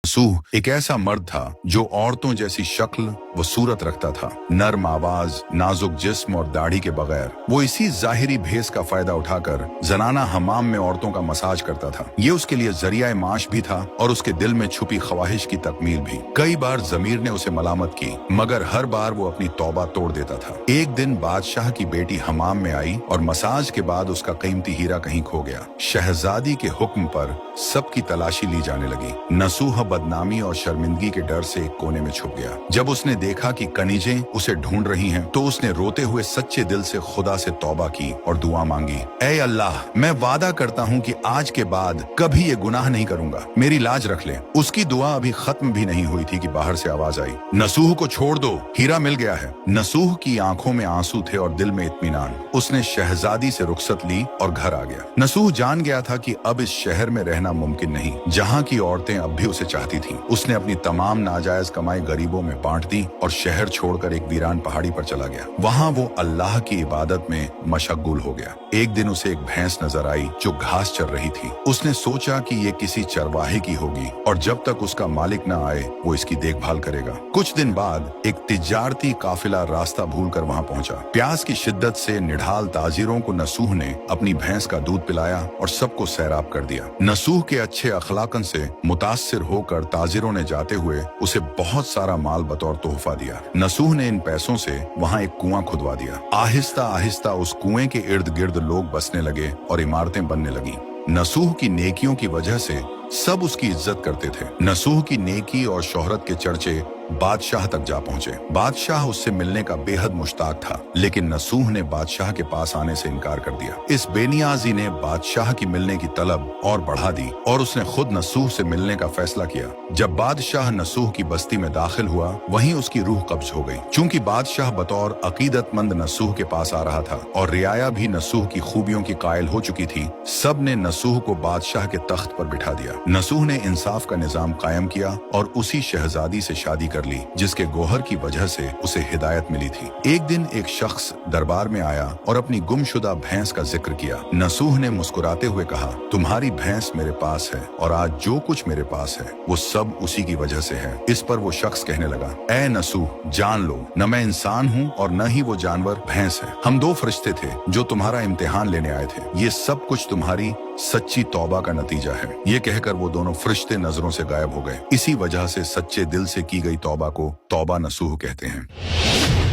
सूह एक ऐसा मर्द था जो औरतों जैसी शक्ल व सूरत रखता था। नर्म आवाज, नाजुक जिस्म और दाढ़ी के बगैर वो इसी जाहिरी भेस का फायदा उठाकर जनाना हमाम में औरतों का मसाज करता था। ये उसके लिए जरिया माश भी था और उसके दिल में छुपी ख्वाहिश की तकमील भी। कई बार जमीर ने उसे मलामत की, मगर हर बार वो अपनी तौबा तोड़ देता था। एक दिन बादशाह की बेटी हमाम में आई और मसाज के बाद उसका कीमती हीरा कहीं खो गया। शहजादी के हुक्म पर सबकी तलाशी ली जाने लगी। नसूह बदनामी और शर्मिंदगी के डर से एक कोने में छुप गया। जब उसने देखा कि कनीजें उसे ढूंढ रही हैं, तो उसने रोते हुए सच्चे दिल से खुदा से तौबा की और दुआ मांगी, ऐ अल्लाह, मैं वादा करता हूँ कि आज के बाद कभी ये गुनाह नहीं करूंगा, मेरी लाज रख ले। उसकी दुआ अभी खत्म भी नहीं हुई थी कि बाहर से आवाज आई, नसूह को छोड़ दो, हीरा मिल गया है। नसूह की आंखों में आंसू थे और दिल में इत्मीनान। उसने शहजादी से रुखसत ली और घर आ गया। नसूह जान गया था कि अब इस शहर में रहना मुमकिन नहीं, जहाँ की औरतें अब भी उसे चाहती थीं। उसने अपनी तमाम नाजायज कमाई गरीबों में बांट दी और शहर छोड़कर एक वीरान पहाड़ी पर चला गया। वहाँ वो अल्लाह की इबादत में मशगूल हो गया। एक दिन उसे एक भैंस नजर आई जो घास चर रही थी। उसने सोचा कि ये किसी चरवाहे की होगी और जब तक उसका मालिक न आए वो इसकी देखभाल करेगा। कुछ दिन बाद एक तिजारती काफिला रास्ता भूलकर वहाँ पहुंचा। प्यास की शिद्दत से निढाल ताजिरों को नसूह ने अपनी भैंस का दूध पिलाया और सबको सैराब कर दिया। नसूह के अच्छे अखलाकन से मुतासिर होकर ताजिरों ने जाते हुए उसे बहुत सारा माल बतौर तोहफा दिया। नसूह ने इन पैसों से वहाँ एक कुआं खुदवा दिया। आहिस्ता आहिस्ता उस कुएं के इर्द गिर्द लोग बसने लगे और इमारतें बनने लगी। नसूह की नेकियों की वजह से सब उसकी इज्जत करते थे। नसूह की नेकी और शोहरत के चर्चे बादशाह तक जा पहुंचे। बादशाह उससे मिलने का बेहद मुश्ताक था, लेकिन नसूह ने बादशाह के पास आने से इनकार कर दिया। इस बेनियाजी ने बादशाह की मिलने की तलब और बढ़ा दी और उसने खुद नसूह से मिलने का फैसला किया। जब बादशाह नसूह की बस्ती में दाखिल हुआ, वहीं उसकी रूह कब्ज हो गई। चूंकि बादशाह बतौर अकीदतमंद नसूह के पास आ रहा था और रियाया भी नसूह की खूबियों की कायल हो चुकी थी, सब ने नसूह को बादशाह के तख्त पर बिठा दिया। नसूह ने इंसाफ का निजाम कायम किया और उसी शहजादी से शादी कर ली जिसके गोहर की वजह से उसे हिदायत मिली थी। एक दिन एक शख्स दरबार में आया और अपनी गुमशुदा भैंस का जिक्र किया। नसूह ने मुस्कुराते हुए कहा, तुम्हारी भैंस मेरे पास है और आज जो कुछ मेरे पास है वो सब उसी की वजह से है। इस पर वो शख्स कहने लगा, ऐ नसूह, जान लो, न मैं इंसान हूँ और न ही वो जानवर भैंस है। हम दो फरिश्ते थे जो तुम्हारा इम्तिहान लेने आए थे। ये सब कुछ तुम्हारी सच्ची तौबा का नतीजा है। ये कहकर वो दोनों फरिश्ते नजरों से गायब हो गए। इसी वजह से सच्चे दिल से की गई तौबा को तौबा नसूह कहते हैं।